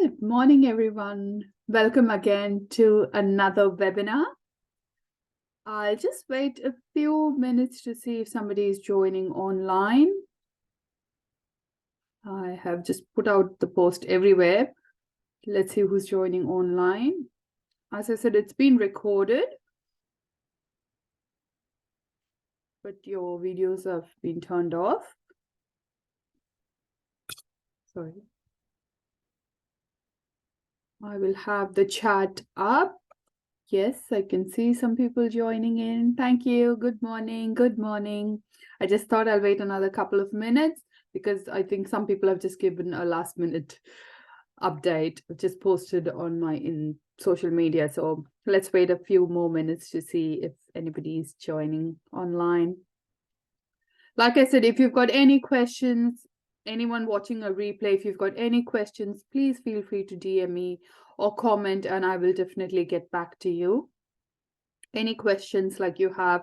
Good morning, everyone. Welcome again to another webinar. I'll just wait a few minutes to see if somebody is joining online. I have just put out the post everywhere. Let's see who's joining online. As I said, it's been recorded, but your videos have been turned off. Sorry. I will have the chat up. Yes, I can see some people joining in. Thank you. Good morning. Good morning. I just thought I'll wait another couple of minutes because I think some people have just given a last minute update, just posted on my social media. So let's wait a few more minutes to see if anybody is joining online. Like I said, if you've got any questions, anyone watching a replay, if you've got any questions, please feel free to DM me or comment and I will definitely get back to you. Any questions like you have,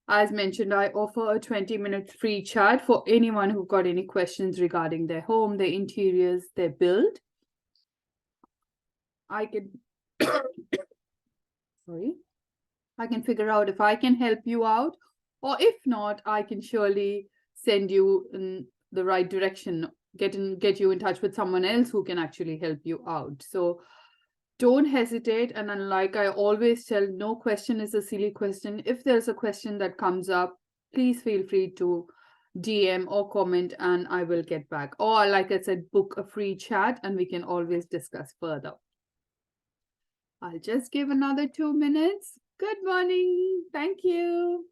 as mentioned, I offer a 20-minute free chat for anyone who've got any questions regarding their home, their interiors, their build. I can I can figure out if I can help you out, or if not, I can surely send you in the right direction, get you in touch with someone else who can actually help you out. So don't hesitate. And then, like I always tell, no question is a silly question. If there's a question that comes up, please feel free to DM or comment and I will get back. Or like I said, book a free chat and we can always discuss further. I'll just give another 2 minutes. Good morning. Thank you.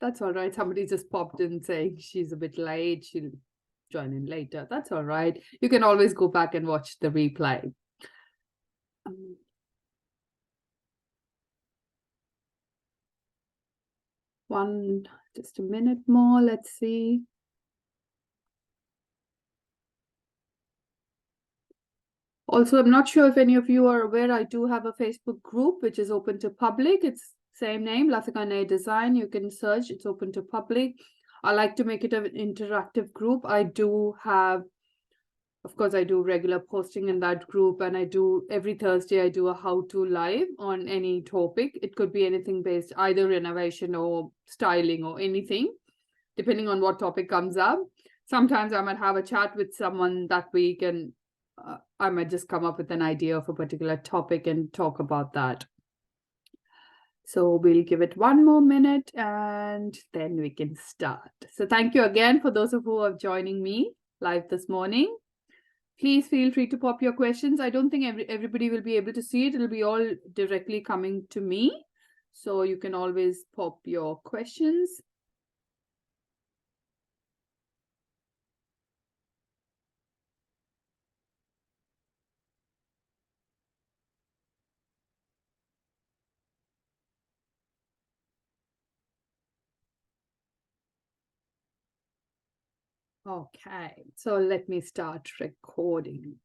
That's all right. Somebody just popped in saying she's a bit late. She'll join in later. That's all right. You can always go back and watch the replay. Just a minute more. Let's see. Also, I'm not sure if any of you are aware, I do have a Facebook group which is open to public. It's same name, Lathika Nair Design. You can search, it's open to public. I like to make it an interactive group. I do have, of course, I do regular posting in that group, and I do every Thursday, I do a how-to live on any topic. It could be anything based, either renovation or styling or anything, depending on what topic comes up. Sometimes I might have a chat with someone that week and I might just come up with an idea of a particular topic and talk about that. So we'll give it 1 more minute and then we can start. So thank you again for those of you who are joining me live this morning. Please feel free to pop your questions. I don't think everybody will be able to see it. It'll be all directly coming to me. So you can always pop your questions. Okay, so let me start recording.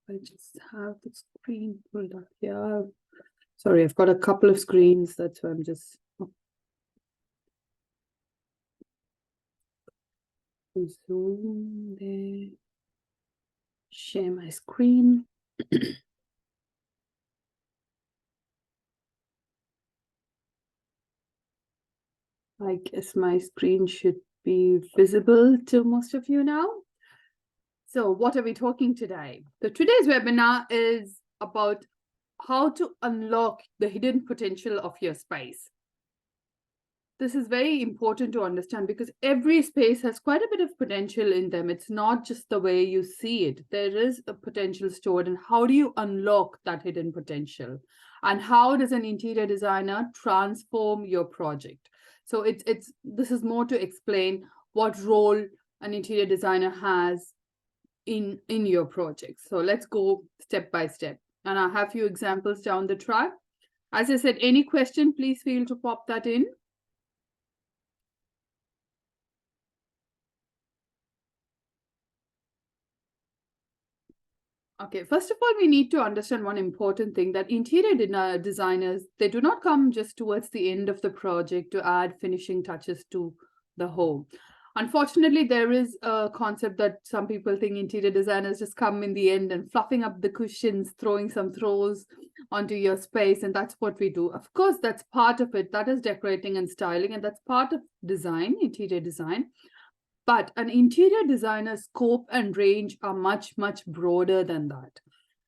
I just have the screen pulled up here. Sorry, I've got a couple of screens. That's why I'm just zoom there. Share my screen. I guess my screen should be visible to most of you now. So what are we talking today? So today's webinar is about how to unlock the hidden potential of your space. This is very important to understand because every space has quite a bit of potential in them. It's not just the way you see it. There is a potential stored, and how do you unlock that hidden potential? And how does an interior designer transform your project? So this is more to explain what role an interior designer has in your project. So let's go step by step. And I have a few examples down the track. As I said, any question, please feel to pop that in. Okay, first of all, we need to understand one important thing, that interior designers, they do not come just towards the end of the project to add finishing touches to the home. Unfortunately, there is a concept that some people think interior designers just come in the end and fluffing up the cushions, throwing some throws onto your space, and that's what we do. Of course, that's part of it. That is decorating and styling, and that's part of design, interior design. But an interior designer's scope and range are much, much broader than that.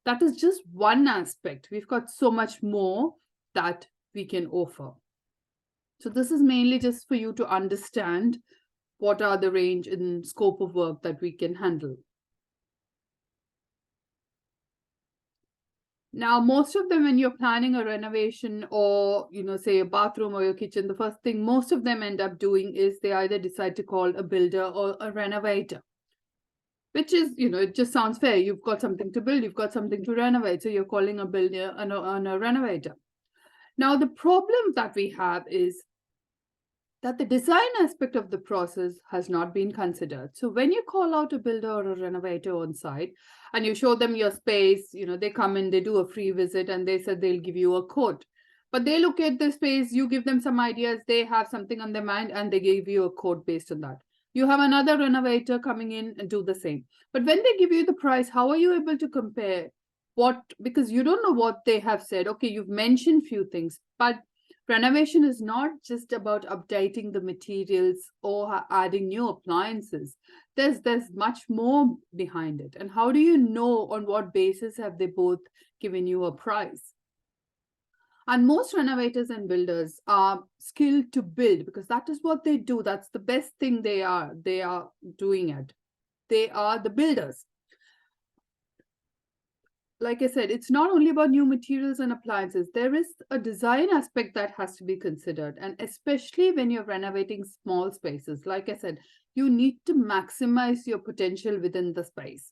That is just one aspect. We've got so much more that we can offer. So this is mainly just for you to understand what are the range and scope of work that we can handle. Now, most of them, when you're planning a renovation or, say a bathroom or your kitchen, the first thing most of them end up doing is they either decide to call a builder or a renovator, which is, it just sounds fair. You've got something to build, you've got something to renovate. So you're calling a builder and a renovator. Now, the problem that we have is that the design aspect of the process has not been considered. So when you call out a builder or a renovator on site and you show them your space, they come in, they do a free visit and they said they'll give you a quote. But they look at the space, you give them some ideas, they have something on their mind and they give you a quote based on that. You have another renovator coming in and do the same. But when they give you the price, how are you able to compare because you don't know what they have said. Okay, you've mentioned few things, but renovation is not just about updating the materials or adding new appliances. There's much more behind it. And how do you know on what basis have they both given you a price? And most renovators and builders are skilled to build because that is what they do. That's the best thing they are doing it. They are the builders. Like I said, it's not only about new materials and appliances. There is a design aspect that has to be considered. And especially when you're renovating small spaces, like I said, you need to maximize your potential within the space.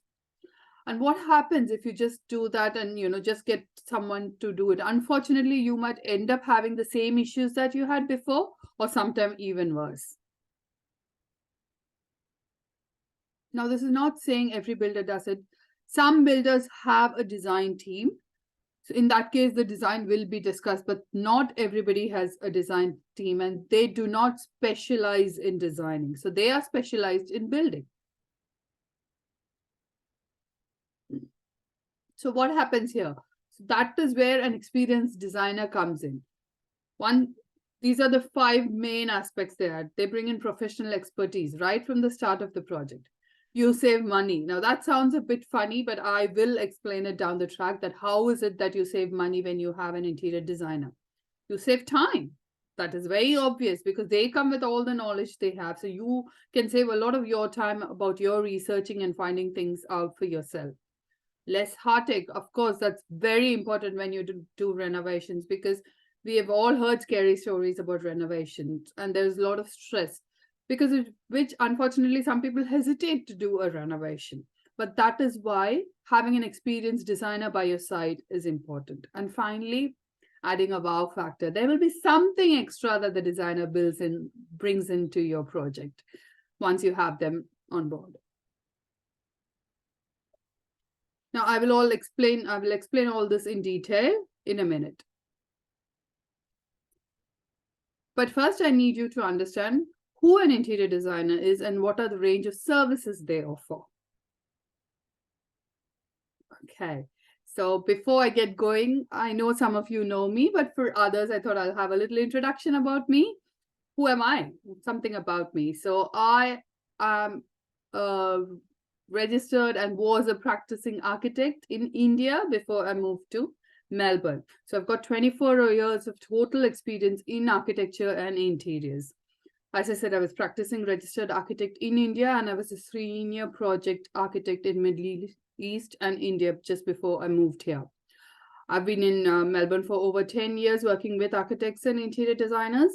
And what happens if you just do that and, just get someone to do it? Unfortunately, you might end up having the same issues that you had before, or sometimes even worse. Now, this is not saying every builder does it. Some builders have a design team. So in that case, the design will be discussed, but not everybody has a design team and they do not specialize in designing. So they are specialized in building. So what happens here? So that is where an experienced designer comes in. These are the 5 main aspects there. They bring in professional expertise right from the start of the project. You save money. Now that sounds a bit funny, but I will explain it down the track that how is it that you save money when you have an interior designer? You save time. That is very obvious because they come with all the knowledge they have. So you can save a lot of your time about your researching and finding things out for yourself. Less heartache. Of course, that's very important when you do renovations because we have all heard scary stories about renovations and there's a lot of stress. Because of which, unfortunately, some people hesitate to do a renovation. But that is why having an experienced designer by your side is important. And finally, adding a wow factor. There will be something extra that the designer brings into your project once you have them on board. Now, I will explain all this in detail in a minute. But first, I need you to understand who an interior designer is and what are the range of services they offer. Okay, so before I get going, I know some of you know me, but for others, I thought I'll have a little introduction about me. Who am I? Something about me. So I am registered and was a practicing architect in India before I moved to Melbourne. So I've got 24 years of total experience in architecture and interiors. As I said, I was practicing registered architect in India and I was a senior project architect in Middle East and India just before I moved here. I've been in Melbourne for over 10 years working with architects and interior designers.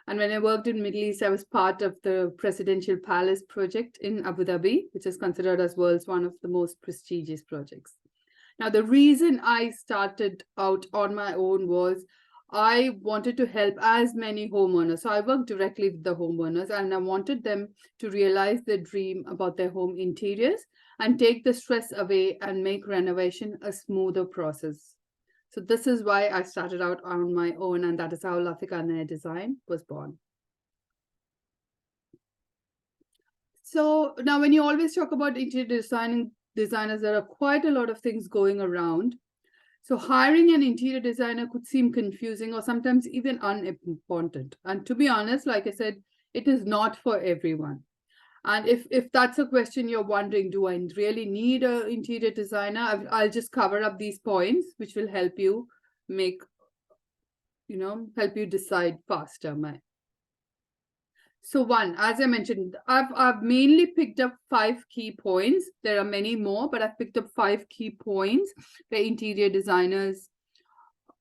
And when I worked in Middle East, I was part of the Presidential Palace project in Abu Dhabi, which is considered as world's one of the most prestigious projects. Now, the reason I started out on my own was I wanted to help as many homeowners. So I worked directly with the homeowners and I wanted them to realize their dream about their home interiors and take the stress away and make renovation a smoother process. So this is why I started out on my own, and that is how Lathika Nair Design was born. So now when you always talk about interior designers, there are quite a lot of things going around. So hiring an interior designer could seem confusing or sometimes even unimportant. And to be honest, like I said, it is not for everyone. And if that's a question you're wondering, do I really need an interior designer? I'll just cover up these points, which will help you make, help you decide faster. So one, as I mentioned, I've mainly picked up 5 key points. There are many more, but I've picked up 5 key points where interior designers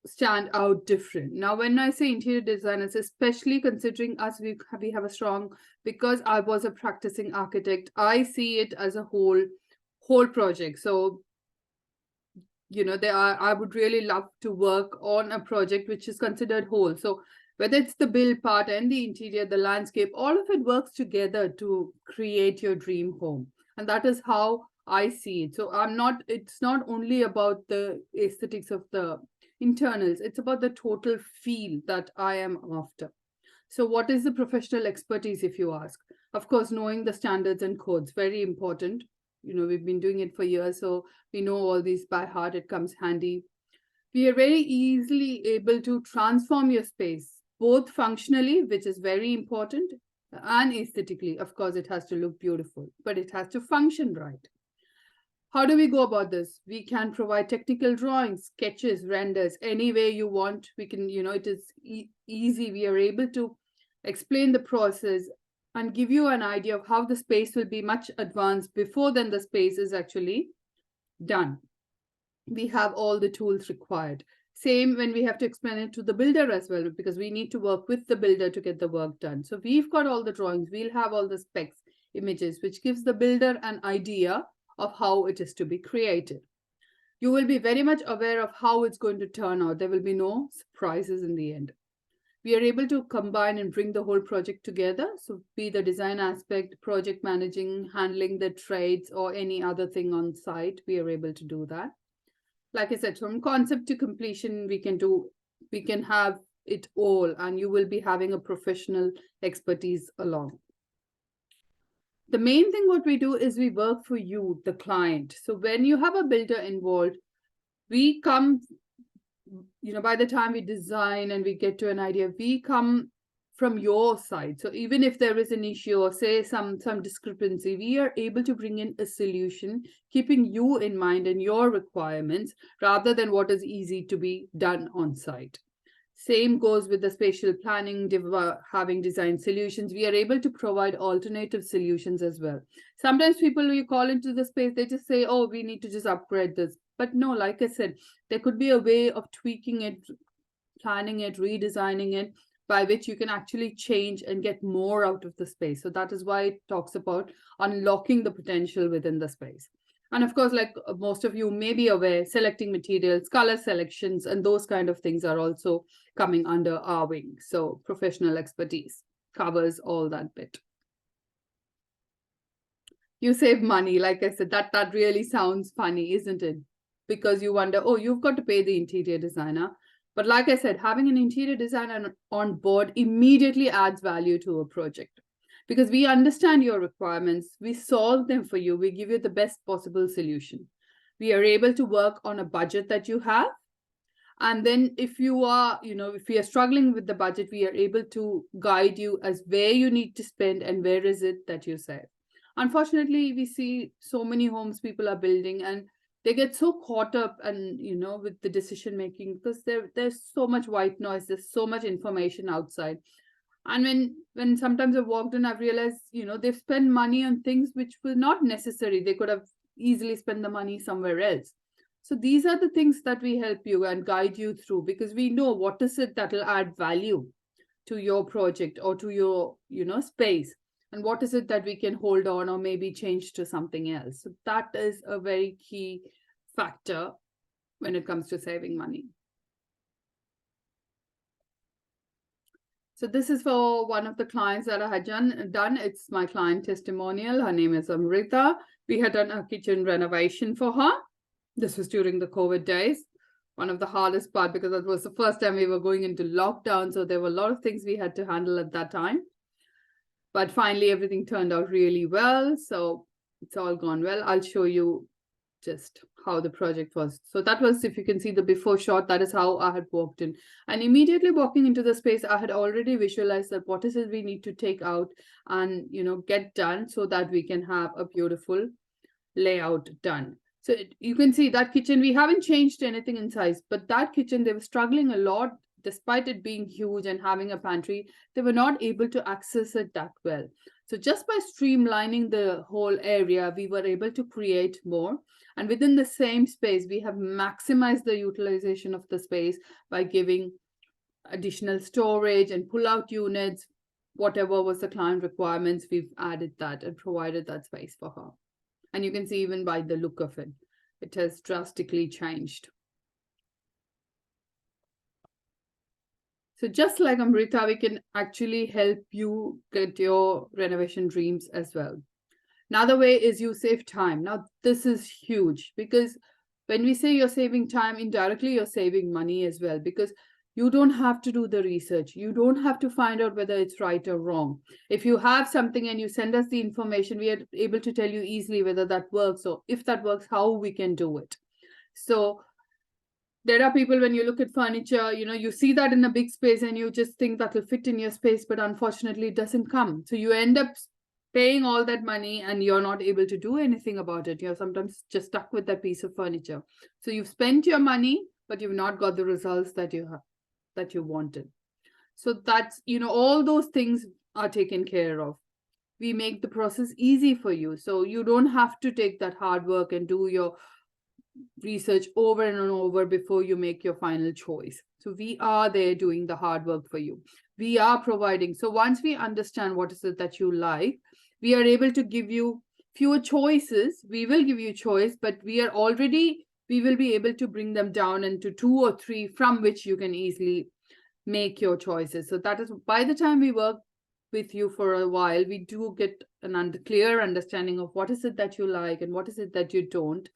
stand out different. Now, when I say interior designers, especially considering us, we have a strong, because I was a practicing architect, I see it as a whole project. So, I would really love to work on a project which is considered whole. So whether it's the build part and the interior, the landscape, all of it works together to create your dream home. And that is how I see it. So it's not only about the aesthetics of the internals, it's about the total feel that I am after. So what is the professional expertise, if you ask? Of course, knowing the standards and codes, very important. We've been doing it for years, so we know all these by heart. It comes handy. We are very easily able to transform your space, both functionally, which is very important, and aesthetically. Of course, it has to look beautiful, but it has to function right. How do we go about this? We can provide technical drawings, sketches, renders, any way you want. We can, it is easy. We are able to explain the process and give you an idea of how the space will be much advanced before then the space is actually done. We have all the tools required. Same when we have to explain it to the builder as well, because we need to work with the builder to get the work done. So we've got all the drawings, we'll have all the specs, images, which gives the builder an idea of how it is to be created. You will be very much aware of how it's going to turn out. There will be no surprises in the end. We are able to combine and bring the whole project together. So be the design aspect, project managing, handling the trades, or any other thing on site, we are able to do that. Like I said, from concept to completion, we can have it all, and you will be having a professional expertise along. The main thing what we do is we work for you, the client. So when you have a builder involved, we come, by the time we design and we get to an idea, we come from your side. So even if there is an issue or say some discrepancy, we are able to bring in a solution, keeping you in mind and your requirements rather than what is easy to be done on site. Same goes with the spatial planning, having design solutions. We are able to provide alternative solutions as well. Sometimes people, you call into the space, they just say, oh, we need to just upgrade this. But no, like I said, there could be a way of tweaking it, planning it, redesigning it, by which you can actually change and get more out of the space. So that is why it talks about unlocking the potential within the space. And of course, like most of you may be aware, selecting materials, color selections, and those kind of things are also coming under our wing. So professional expertise covers all that bit. You save money. Like I said, that really sounds funny, isn't it? Because you wonder, oh, you've got to pay the interior designer. But like I said, having an interior designer on board immediately adds value to a project, because we understand your requirements, we solve them for you, we give you the best possible solution. We are able to work on a budget that you have. And then if you are, if we are struggling with the budget, we are able to guide you as where you need to spend and where is it that you save. Unfortunately, we see so many homes people are building and they get so caught up and with the decision making, because there's so much white noise, there's so much information outside. And when sometimes I've walked in, I've realized they've spent money on things which were not necessary. They could have easily spent the money somewhere else. So these are the things that we help you and guide you through, because we know what is it that will add value to your project or to your space, and what is it that we can hold on or maybe change to something else. So that is a very key factor when it comes to saving money. So this is for one of the clients that I had done. It's my client testimonial. Her name is Amrita. We had done a kitchen renovation for her. This was during the COVID days. One of the hardest part, because that was the first time we were going into lockdown. So there were a lot of things we had to handle at that time. But finally, everything turned out really well. So it's all gone well. I'll show you just how the project was. So that was, if you can see the before shot, that is how I had walked in. And immediately walking into the space, I had already visualized that what is it we need to take out and, you know, get done so that we can have a beautiful layout done. So you can see that kitchen, we haven't changed anything in size, but that kitchen, they were struggling a lot. Despite it being huge and having a pantry, they were not able to access it that well. So just by streamlining the whole area, we were able to create more. And within the same space, we have maximized the utilization of the space by giving additional storage and pull-out units. Whatever was the client requirements, we've added that and provided that space for her. And you can see even by the look of it, it has drastically changed. So just like Amrita, we can actually help you get your renovation dreams as well. Another way is you save time. Now, this is huge because when we say you're saving time, indirectly, you're saving money as well, because you don't have to do the research. You don't have to find out whether it's right or wrong. If you have something and you send us the information, we are able to tell you easily whether that works, or if that works, how we can do it. So there are people, when you look at furniture, you know, you see that in a big space and you just think that will fit in your space, but unfortunately it doesn't come. So you end up paying all that money and you're not able to do anything about it. You're sometimes just stuck with that piece of furniture. So you've spent your money, but you've not got the results that you have, that you wanted. So that's, you know, all those things are taken care of. We make the process easy for you. So you don't have to take that hard work and do your research over and over before you make your final choice. So we are there doing the hard work for you. We are providing. So once we understand what is it that you like, we are able to give you fewer choices. We will give you choice, but we will be able to bring them down into 2 or 3 from which you can easily make your choices. So that is, by the time we work with you for a while, we do get an clear understanding of what is it that you like and what is it that you don't.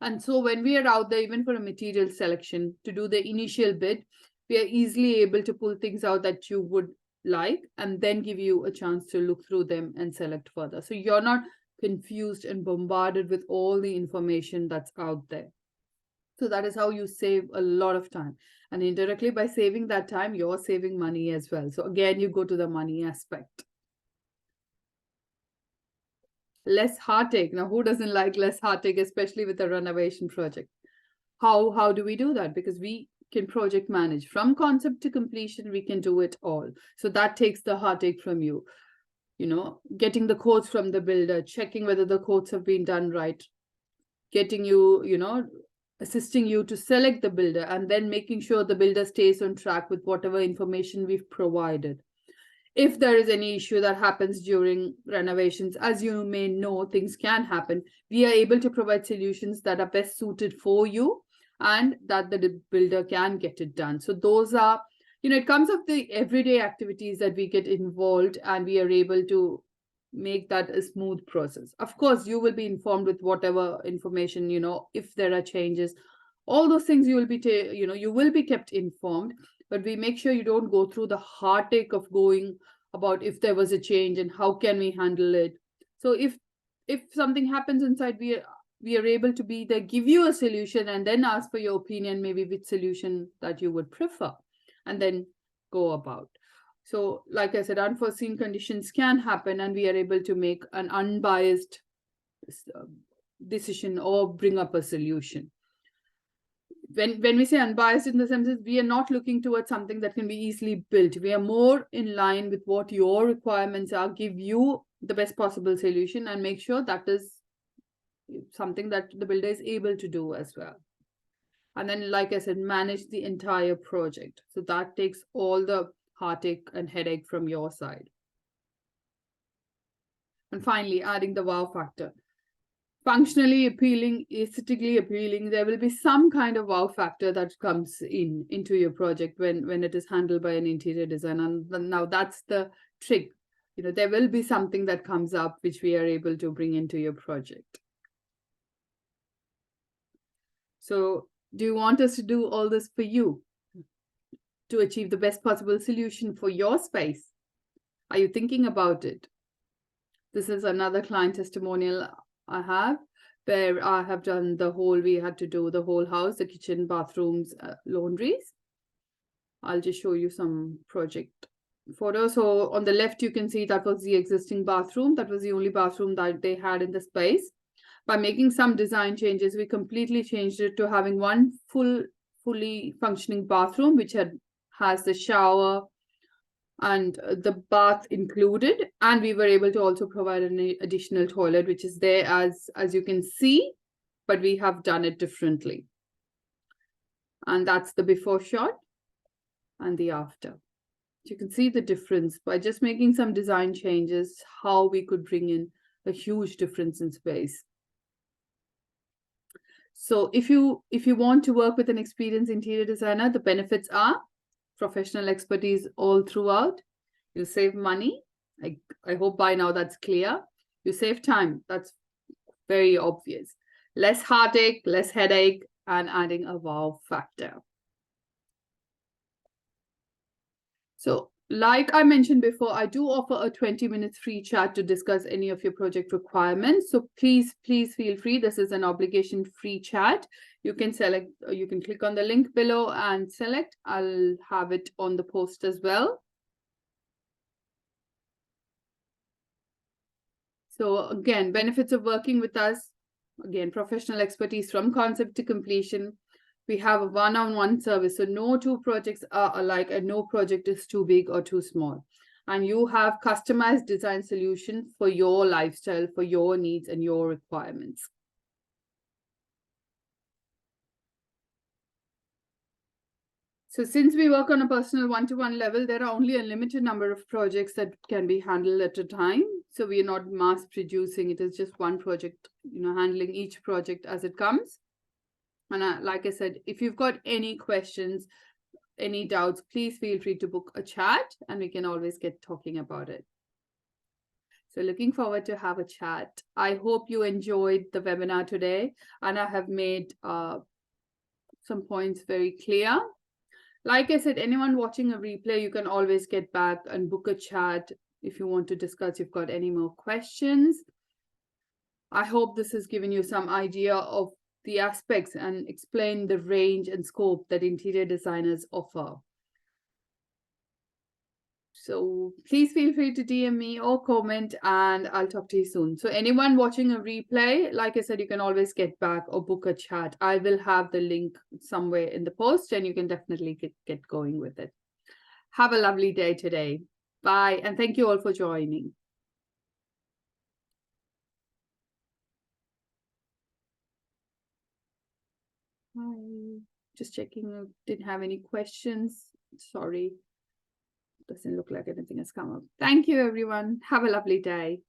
And so when we are out there, even for a material selection, to do the initial bid, we are easily able to pull things out that you would like and then give you a chance to look through them and select further. So you're not confused and bombarded with all the information that's out there. So that is how you save a lot of time. And indirectly, by saving that time, you're saving money as well. So again, you go to the money aspect. Less heartache. Now, who doesn't like less heartache, especially with a renovation project? How do we do that? Because we can project manage from concept to completion. We can do it all. So that takes the heartache from you. You know, getting the quotes from the builder, checking whether the quotes have been done right, getting you, you know, assisting you to select the builder, and then making sure the builder stays on track with whatever information we've provided. If there is any issue that happens during renovations, as you may know, things can happen. We are able to provide solutions that are best suited for you and that the builder can get it done. So those are, you know, it comes of the everyday activities that we get involved, and we are able to make that a smooth process. Of course, you will be informed with whatever information, you know, if there are changes, all those things you will be, you will be kept informed. But we make sure you don't go through the heartache of going about if there was a change and how can we handle it. So if something happens inside, we are able to be there, give you a solution, and then ask for your opinion, maybe which solution that you would prefer, and then go about. So like I said, unforeseen conditions can happen, and we are able to make an unbiased decision or bring up a solution. When we say unbiased, in the sense that we are not looking towards something that can be easily built. We are more in line with what your requirements are, give you the best possible solution, and make sure that is something that the builder is able to do as well. And then, like I said, manage the entire project. So that takes all the heartache and headache from your side. And finally, adding the wow factor. Functionally appealing, aesthetically appealing, there will be some kind of wow factor that comes into your project when it is handled by an interior designer. And now that's the trick. You know, there will be something that comes up which we are able to bring into your project. So do you want us to do all this for you to achieve the best possible solution for your space? Are you thinking about it? This is another client testimonial I have, where I have done we had to do the whole house, the kitchen, bathrooms, laundries. I'll just show you some project photos. So on the left, you can see that was the existing bathroom. That was the only bathroom that they had in the space. By making some design changes, we completely changed it to having one fully functioning bathroom, which has the shower and the bath included. And we were able to also provide an additional toilet, which is there as you can see, but we have done it differently. And that's the before shot and the after. You can see the difference by just making some design changes, how we could bring in a huge difference in space. So if you want to work with an experienced interior designer, the benefits are professional expertise all throughout. You'll save money. I hope by now that's clear. You save time. That's very obvious. Less heartache, less headache, and adding a wow factor. So like I mentioned before, I do offer a 20-minute free chat to discuss any of your project requirements. So please feel free. This is an obligation-free chat. You can select, you can click on the link below and select. I'll have it on the post as well. So again, benefits of working with us. Again, professional expertise from concept to completion. We have a one-on-one service. So no two projects are alike and no project is too big or too small. And you have customized design solution for your lifestyle, for your needs and your requirements. So since we work on a personal one-to-one level, there are only a limited number of projects that can be handled at a time. So we are not mass producing. It is just one project, handling each project as it comes. And like I said, if you've got any questions, any doubts, please feel free to book a chat and we can always get talking about it. So looking forward to have a chat. I hope you enjoyed the webinar today and I have made some points very clear. Like I said, anyone watching a replay, you can always get back and book a chat if you want to discuss, you've got any more questions. I hope this has given you some idea of the aspects and explain the range and scope that interior designers offer. So please feel free to DM me or comment and I'll talk to you soon. So anyone watching a replay, like I said, you can always get back or book a chat. I will have the link somewhere in the post and you can definitely get going with it. Have a lovely day today. Bye. And thank you all for joining. Hi. Just checking. Didn't have any questions. Sorry. Doesn't look like anything has come up. Thank you, everyone. Have a lovely day.